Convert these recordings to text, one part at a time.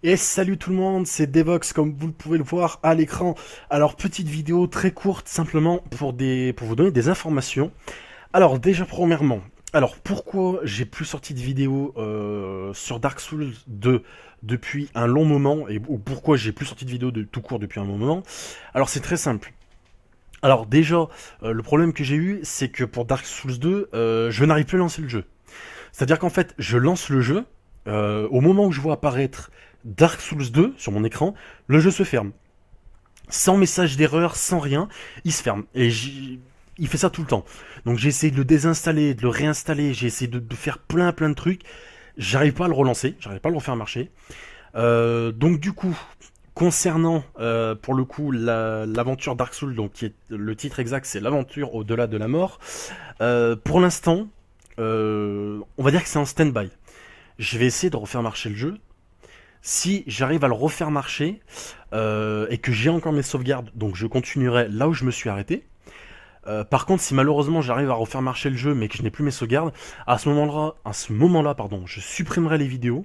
Et salut tout le monde, c'est Devox comme vous le pouvez le voir à l'écran. Alors petite vidéo très courte simplement pour vous donner des informations. Alors déjà premièrement, alors pourquoi j'ai plus sorti de vidéo sur Dark Souls 2 depuis un long moment ou pourquoi j'ai plus sorti de vidéo de tout court depuis un long moment. Alors c'est très simple. Alors déjà le problème que j'ai eu c'est que pour Dark Souls 2 je n'arrive plus à lancer le jeu. C'est-à-dire qu'en fait, je lance le jeu, au moment où je vois apparaître Dark Souls 2 sur mon écran, le jeu se ferme. Sans message d'erreur, sans rien, il se ferme. Il fait ça tout le temps. Donc j'ai essayé de le désinstaller, de le réinstaller, j'ai essayé de faire plein de trucs. J'arrive pas à le relancer, j'arrive pas à le refaire marcher. Donc du coup, concernant pour le coup l'aventure Dark Souls, donc qui est le titre exact, c'est l'aventure au-delà de la mort. Pour l'instant, on va dire que c'est en stand-by. Je vais essayer de refaire marcher le jeu. Si j'arrive à le refaire marcher et que j'ai encore mes sauvegardes, donc je continuerai là où je me suis arrêté. Par contre, si malheureusement j'arrive à refaire marcher le jeu mais que je n'ai plus mes sauvegardes, à ce moment-là, pardon, je supprimerai les vidéos.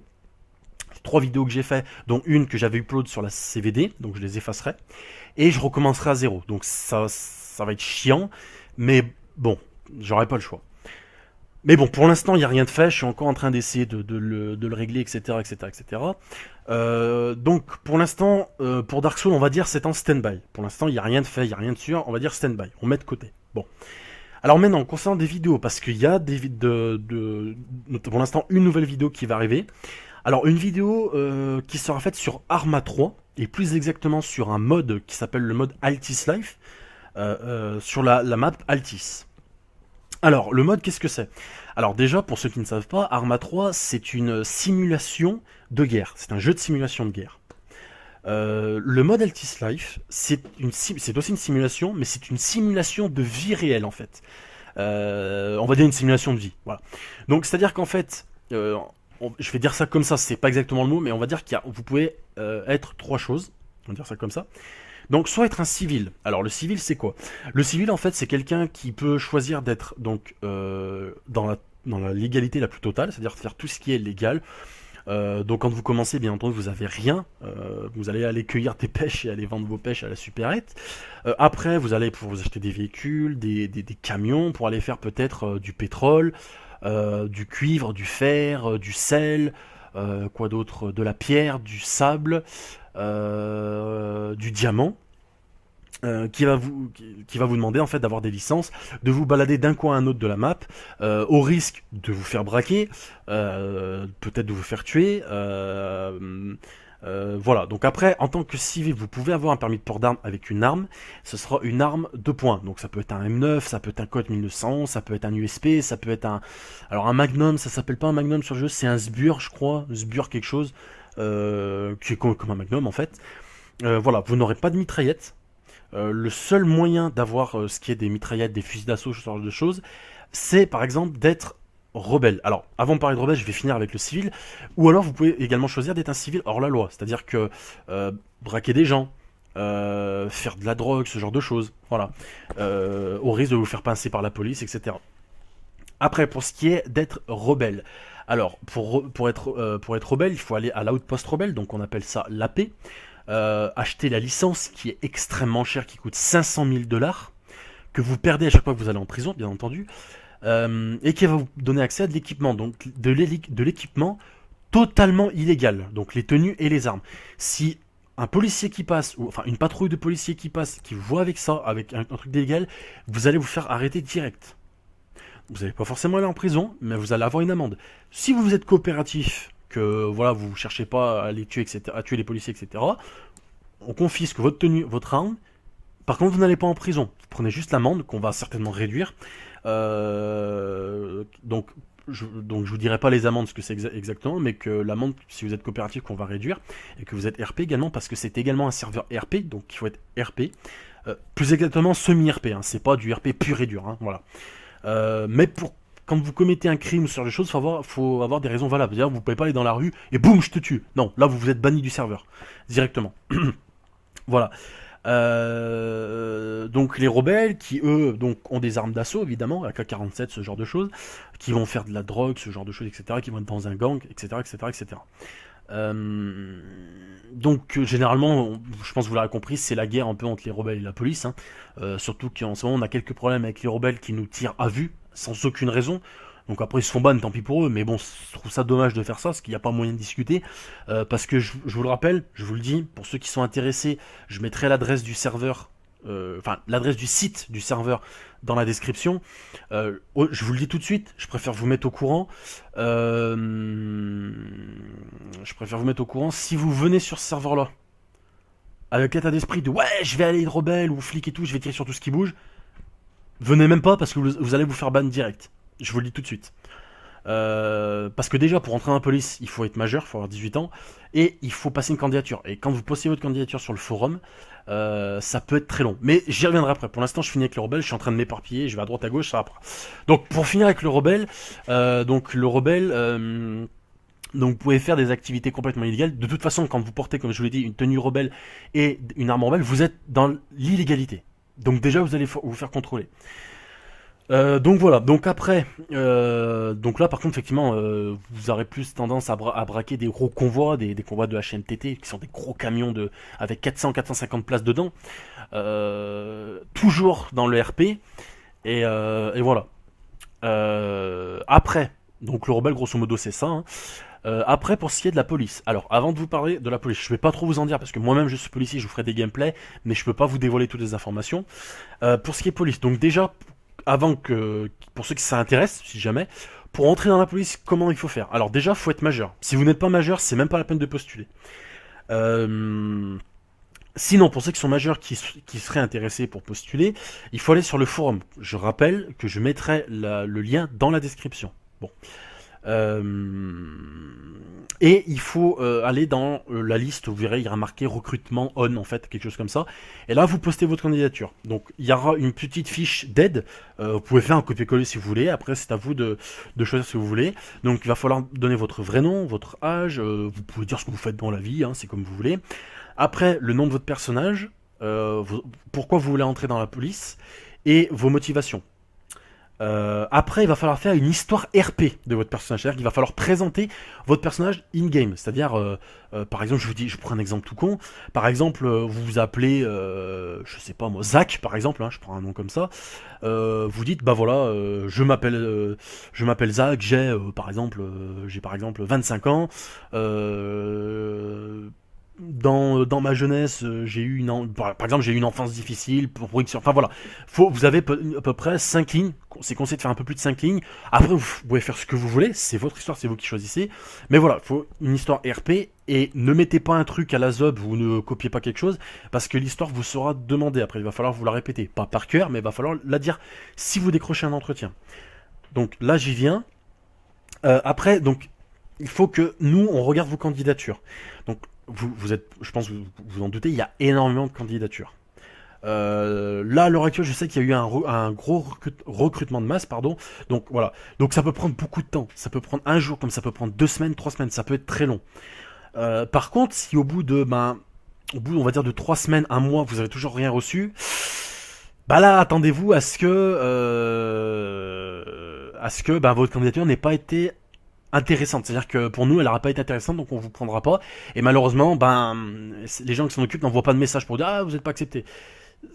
Les 3 vidéos que j'ai fait, dont une que j'avais upload sur la CVD, donc je les effacerai et je recommencerai à zéro. Donc ça va être chiant, mais bon, j'aurai pas le choix. Mais bon, pour l'instant, il n'y a rien de fait. Je suis encore en train d'essayer de le régler, etc., etc., etc. Donc, pour l'instant, pour Dark Souls, on va dire c'est en stand-by. Pour l'instant, il n'y a rien de fait, il n'y a rien de sûr. On va dire stand-by. On met de côté. Bon. Alors maintenant, concernant des vidéos, parce qu'il y a pour l'instant une nouvelle vidéo qui va arriver. Alors, une vidéo qui sera faite sur Arma 3, et plus exactement sur un mode qui s'appelle le mode Altis Life, sur la map Altis. Alors, le mode, qu'est-ce que c'est? Alors déjà, pour ceux qui ne savent pas, Arma 3, c'est une simulation de guerre. C'est un jeu de simulation de guerre. Le mode Altis Life, c'est aussi une simulation, mais c'est une simulation de vie réelle, en fait. On va dire une simulation de vie, voilà. Donc, c'est-à-dire qu'en fait, je vais dire ça comme ça, c'est pas exactement le mot, mais on va dire vous pouvez être 3 choses. On va dire ça comme ça. Donc, soit être un civil. Alors, le civil, c'est quoi? Le civil, en fait, c'est quelqu'un qui peut choisir d'être donc dans la légalité la plus totale, c'est-à-dire faire tout ce qui est légal. Donc, quand vous commencez, bien entendu, vous avez rien. Vous allez aller cueillir des pêches et aller vendre vos pêches à la supérette. Après, vous allez pouvoir vous acheter des véhicules, des camions pour aller faire peut-être du pétrole, du cuivre, du fer, du sel, quoi d'autre, de la pierre, du sable, du diamant. Qui va vous demander en fait d'avoir des licences, de vous balader d'un coin à un autre de la map, au risque de vous faire braquer, peut-être de vous faire tuer. Voilà, donc après, en tant que civil, vous pouvez avoir un permis de port d'armes avec une arme. Ce sera une arme de poing. Donc ça peut être un M9, ça peut être un Colt 1900, ça peut être un USP, ça peut être un... Alors un Magnum, ça s'appelle pas un Magnum sur le jeu, c'est un Sbur, je crois. Sbur quelque chose, qui est comme un Magnum en fait. Voilà, vous n'aurez pas de mitraillette. Le seul moyen d'avoir ce qui est des mitraillettes, des fusils d'assaut, ce genre de choses, c'est par exemple d'être rebelle. Alors, avant de parler de rebelle, je vais finir avec le civil. Ou alors, vous pouvez également choisir d'être un civil hors la loi. C'est-à-dire que braquer des gens, faire de la drogue, ce genre de choses. Voilà. Au risque de vous faire pincer par la police, etc. Après, pour ce qui est d'être rebelle. Alors, pour être rebelle, il faut aller à l'outpost rebelle, donc on appelle ça l'AP. Acheter la licence qui est extrêmement chère, qui coûte 500 000 dollars, que vous perdez à chaque fois que vous allez en prison, bien entendu, et qui va vous donner accès à de l'équipement, donc de l'équipement totalement illégal, donc les tenues et les armes. Si un policier qui passe, ou enfin une patrouille de policiers qui passe, qui vous voit avec ça, avec un truc illégal, vous allez vous faire arrêter direct. Vous n'allez pas forcément aller en prison, mais vous allez avoir une amende. Si vous êtes coopératif, que voilà, vous cherchez pas à les tuer, etc., à tuer les policiers, etc., on confisque votre tenue, votre arme. Par contre, vous n'allez pas en prison. Vous prenez juste l'amende qu'on va certainement réduire. Donc je vous dirai pas les amendes, ce que c'est exactement, mais que l'amende, si vous êtes coopératif, qu'on va réduire, et que vous êtes RP également, parce que c'est également un serveur RP, donc il faut être RP. Plus exactement semi-RP, hein, c'est pas du RP pur et dur, hein, voilà. Mais quand vous commettez un crime ou ce genre de choses, faut avoir des raisons valables. C'est-à-dire, vous pouvez pas aller dans la rue et boum, je te tue. Non, là, vous êtes banni du serveur directement. Voilà. Donc les rebelles qui eux donc ont des armes d'assaut évidemment, AK-47, ce genre de choses, qui vont faire de la drogue, ce genre de choses, etc., qui vont être dans un gang, etc., etc., etc. Euh, donc généralement, je pense que vous l'avez compris, c'est la guerre un peu entre les rebelles et la police. Hein. Surtout qu'en ce moment, on a quelques problèmes avec les rebelles qui nous tirent à vue, sans aucune raison. Donc après, ils se font ban, tant pis pour eux. Mais bon, je trouve ça dommage de faire ça, parce qu'il n'y a pas moyen de discuter. Parce que je vous le rappelle, je vous le dis, pour ceux qui sont intéressés, je mettrai l'adresse du serveur, enfin l'adresse du site du serveur dans la description. Je vous le dis tout de suite, je préfère vous mettre au courant. Je préfère vous mettre au courant. Si vous venez sur ce serveur-là, avec l'état d'esprit de ouais, je vais aller être rebelle ou flic et tout, je vais tirer sur tout ce qui bouge, venez même pas parce que vous allez vous faire ban direct. Je vous le dis tout de suite. Parce que déjà, pour entrer dans la police, il faut être majeur, il faut avoir 18 ans, et il faut passer une candidature. Et quand vous postez votre candidature sur le forum, ça peut être très long. Mais j'y reviendrai après. Pour l'instant, je finis avec le rebelle, je suis en train de m'éparpiller, je vais à droite à gauche, ça va après. Donc, pour finir avec le rebelle, donc vous pouvez faire des activités complètement illégales. De toute façon, quand vous portez, comme je vous l'ai dit, une tenue rebelle et une arme rebelle, vous êtes dans l'illégalité. Donc déjà, vous allez vous faire contrôler. Donc voilà, donc après, donc là par contre effectivement, vous aurez plus tendance à braquer des gros convois, des convois de HMTT, qui sont des gros camions avec 400-450 places dedans, toujours dans le RP, et voilà. Après, donc le rebelle grosso modo c'est ça, hein. Après, pour ce qui est de la police. Alors, avant de vous parler de la police, je vais pas trop vous en dire parce que moi-même je suis policier, je vous ferai des gameplays, mais je peux pas vous dévoiler toutes les informations. Pour ce qui est police, donc déjà, pour ceux qui s'intéressent, si jamais, pour entrer dans la police, comment il faut faire? Alors déjà, faut être majeur. Si vous n'êtes pas majeur, c'est même pas la peine de postuler. Euh, Sinon, pour ceux qui sont majeurs qui seraient intéressés pour postuler, il faut aller sur le forum. Je rappelle que je mettrai le lien dans la description. Bon. Euh, et il faut aller dans la liste, vous verrez, il y aura marqué recrutement on, en fait, quelque chose comme ça. Et là, vous postez votre candidature. Donc, il y aura une petite fiche d'aide. Vous pouvez faire un copier-coller si vous voulez. Après, c'est à vous de choisir ce que vous voulez. Donc, il va falloir donner votre vrai nom, votre âge. Vous pouvez dire ce que vous faites dans la vie, hein, c'est comme vous voulez. Après, le nom de votre personnage. Pourquoi vous voulez entrer dans la police. Et vos motivations. Après, il va falloir faire une histoire RP de votre personnage. C'est-à-dire qu'il va falloir présenter votre personnage in-game. C'est-à-dire, par exemple, je prends un exemple tout con. Par exemple, vous vous appelez, je sais pas moi, Zach, par exemple, hein, je prends un nom comme ça. Vous dites, bah voilà, je m'appelle Zach, j'ai par exemple 25 ans. Dans ma jeunesse, j'ai eu par exemple, j'ai eu une enfance difficile enfin voilà. Vous avez à peu près 5 lignes. C'est conseillé de faire un peu plus de 5 lignes. Après, vous pouvez faire ce que vous voulez. C'est votre histoire, c'est vous qui choisissez. Mais voilà, il faut une histoire RP. Et ne mettez pas un truc à la zob, vous ne copiez pas quelque chose, parce que l'histoire vous sera demandée. Après, il va falloir vous la répéter. Pas par cœur, mais il va falloir la dire si vous décrochez un entretien. Donc là, j'y viens. Après, donc, il faut que nous, on regarde vos candidatures. Donc, vous êtes, je pense que vous en doutez, il y a énormément de candidatures. Là, à l'heure actuelle, je sais qu'il y a eu un gros recrutement de masse, pardon. Donc voilà. Donc ça peut prendre beaucoup de temps. Ça peut prendre un jour, comme ça peut prendre 2 semaines, 3 semaines. Ça peut être très long. Par contre, si au bout, on va dire de 3 semaines, un mois, vous avez toujours rien reçu, bah là, attendez-vous à ce que votre candidature n'ait pas été intéressante. C'est-à-dire que pour nous, elle n'aura pas été intéressante, donc on vous prendra pas. Et malheureusement, les gens qui s'en occupent n'envoient pas de message pour dire ah, vous n'êtes pas accepté.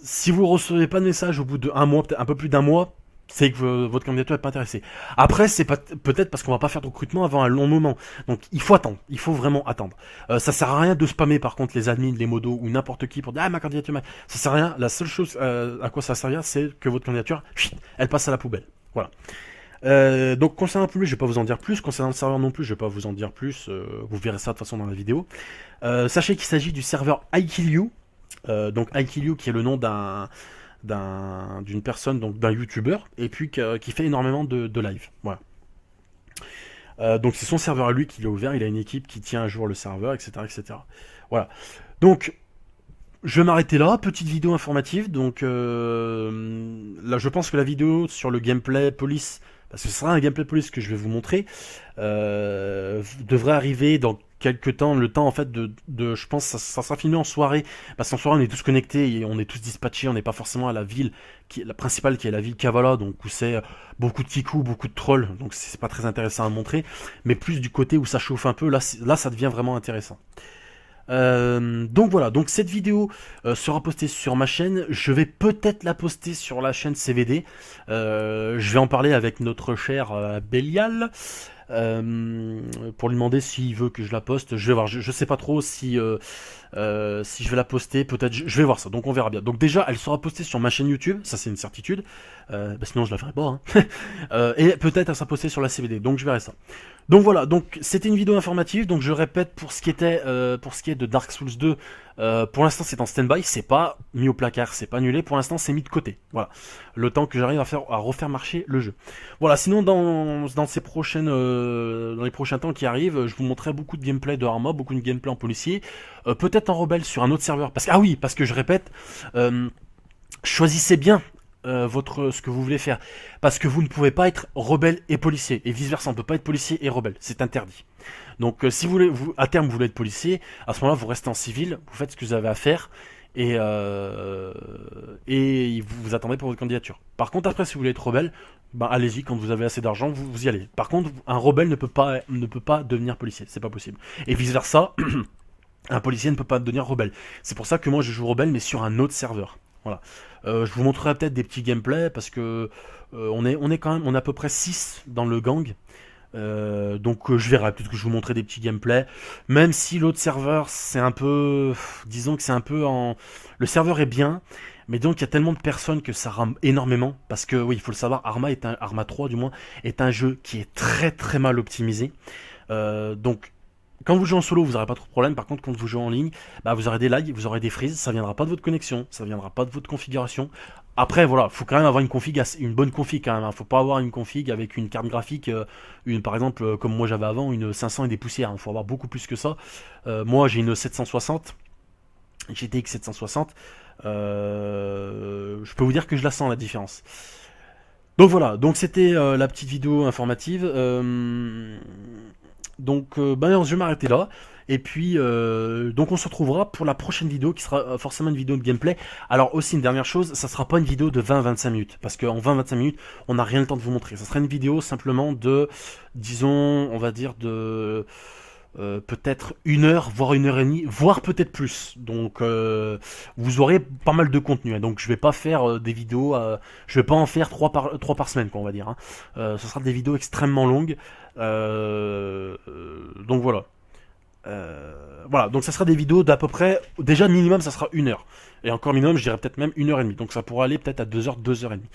Si vous recevez pas de message au bout d'un mois, peut-être un peu plus d'un mois, c'est que votre candidature n'est pas intéressée. Après, c'est peut-être parce qu'on va pas faire de recrutement avant un long moment. Donc il faut attendre, il faut vraiment attendre. Ça sert à rien de spammer par contre les admins, les modos ou n'importe qui pour dire ah ma candidature, ça sert à rien. La seule chose à quoi ça sert, c'est que votre candidature, elle passe à la poubelle. Voilà. Donc concernant le public, je vais pas vous en dire plus. Concernant le serveur non plus, je vais pas vous en dire plus. Vous verrez ça de toute façon dans la vidéo. Sachez qu'il s'agit du serveur iKillYou. Donc iKillYou qui est le nom d'une personne, donc d'un youtubeur, et puis qui fait énormément de live. Voilà. Donc c'est son serveur à lui qui l'a ouvert. Il a une équipe qui tient à jour le serveur, etc., etc. Voilà. Donc je vais m'arrêter là, petite vidéo informative. Donc là, je pense que la vidéo sur le gameplay police, parce que ce sera un gameplay police que je vais vous montrer, devrait arriver dans quelques temps, le temps en fait je pense ça sera filmé en soirée, parce qu'en soirée on est tous connectés et on est tous dispatchés, on n'est pas forcément à la ville, la principale qui est la ville Kavala, donc où c'est beaucoup de kikou, beaucoup de trolls, donc c'est pas très intéressant à montrer, mais plus du côté où ça chauffe un peu, là ça devient vraiment intéressant. Donc voilà, donc cette vidéo sera postée sur ma chaîne. Je vais peut-être la poster sur la chaîne CVD. Je vais en parler avec notre cher Bélial pour lui demander s'il veut que je la poste. Je vais voir, je sais pas trop si je vais la poster, peut-être je vais voir ça, donc on verra bien. Donc déjà elle sera postée sur ma chaîne YouTube, ça c'est une certitude, sinon je la ferai pas, hein. Et peut-être elle sera postée sur la CVD, donc je verrai ça. Donc voilà, donc c'était une vidéo informative, donc je répète pour ce qui est de Dark Souls 2, pour l'instant c'est en stand-by, c'est pas mis au placard, c'est pas annulé, pour l'instant c'est mis de côté, voilà, le temps que j'arrive à refaire marcher le jeu. Voilà, sinon dans les prochains temps qui arrivent, je vous montrerai beaucoup de gameplay de Arma, beaucoup de gameplay en policier, peut-être en rebelle sur un autre serveur, parce que je répète, choisissez bien ce que vous voulez faire, parce que vous ne pouvez pas être rebelle et policier, et vice versa, on ne peut pas être policier et rebelle, c'est interdit. Donc si vous voulez, à terme vous voulez être policier, à ce moment-là vous restez en civil, vous faites ce que vous avez à faire, et vous attendez pour votre candidature. Par contre après si vous voulez être rebelle, ben allez-y, quand vous avez assez d'argent, vous y allez. Par contre un rebelle ne peut pas devenir policier, c'est pas possible. Et vice versa, un policier ne peut pas devenir rebelle. C'est pour ça que moi je joue rebelle mais sur un autre serveur. Voilà. Je vous montrerai peut-être des petits gameplays parce que on est quand même, on est à peu près 6 dans le gang. Donc je verrai, peut-être que je vous montrerai des petits gameplays. Même si l'autre serveur c'est un peu, disons que c'est un peu en, le serveur est bien, mais donc il y a tellement de personnes que ça rame énormément. Parce que oui, il faut le savoir, Arma 3 du moins est un jeu qui est très très mal optimisé. Donc quand vous jouez en solo, vous n'aurez pas trop de problème. Par contre, quand vous jouez en ligne, bah, vous aurez des lags, vous aurez des freezes. Ça viendra pas de votre connexion, ça viendra pas de votre configuration. Après, voilà, faut quand même avoir une bonne config quand même. Hein. Faut pas avoir une config avec une carte graphique, par exemple, comme moi j'avais avant, une 500 et des poussières. Hein. Faut avoir beaucoup plus que ça. Moi, j'ai une 760, GTX 760. Je peux vous dire que je la sens la différence. Donc voilà, donc c'était la petite vidéo informative. Donc je vais m'arrêter là. Et puis donc on se retrouvera pour la prochaine vidéo qui sera forcément une vidéo de gameplay. Alors aussi une dernière chose, ça sera pas une vidéo de 20-25 minutes. Parce qu'en 20-25 minutes, on n'a rien le temps de vous montrer. Ça sera une vidéo simplement de, disons, on va dire de peut-être 1 heure, voire 1 heure et demie, voire peut-être plus. Donc vous aurez pas mal de contenu. Hein. Donc je vais pas faire des vidéos, je vais pas en faire 3 par semaine, quoi, on va dire. Hein. Ce sera des vidéos extrêmement longues. Donc voilà. Voilà, donc ça sera des vidéos d'à peu près, déjà minimum ça sera 1 heure. Et encore minimum, je dirais peut-être même 1 heure et demie. Donc ça pourra aller peut-être à 2 heures, 2 heures et demie.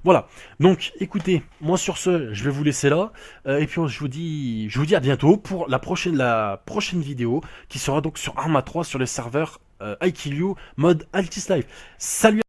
Voilà. Donc écoutez, moi sur ce, je vais vous laisser là. Et puis je vous dis à bientôt pour la prochaine vidéo qui sera donc sur Arma 3 sur les serveurs I Kill You mode Altis Life. Salut!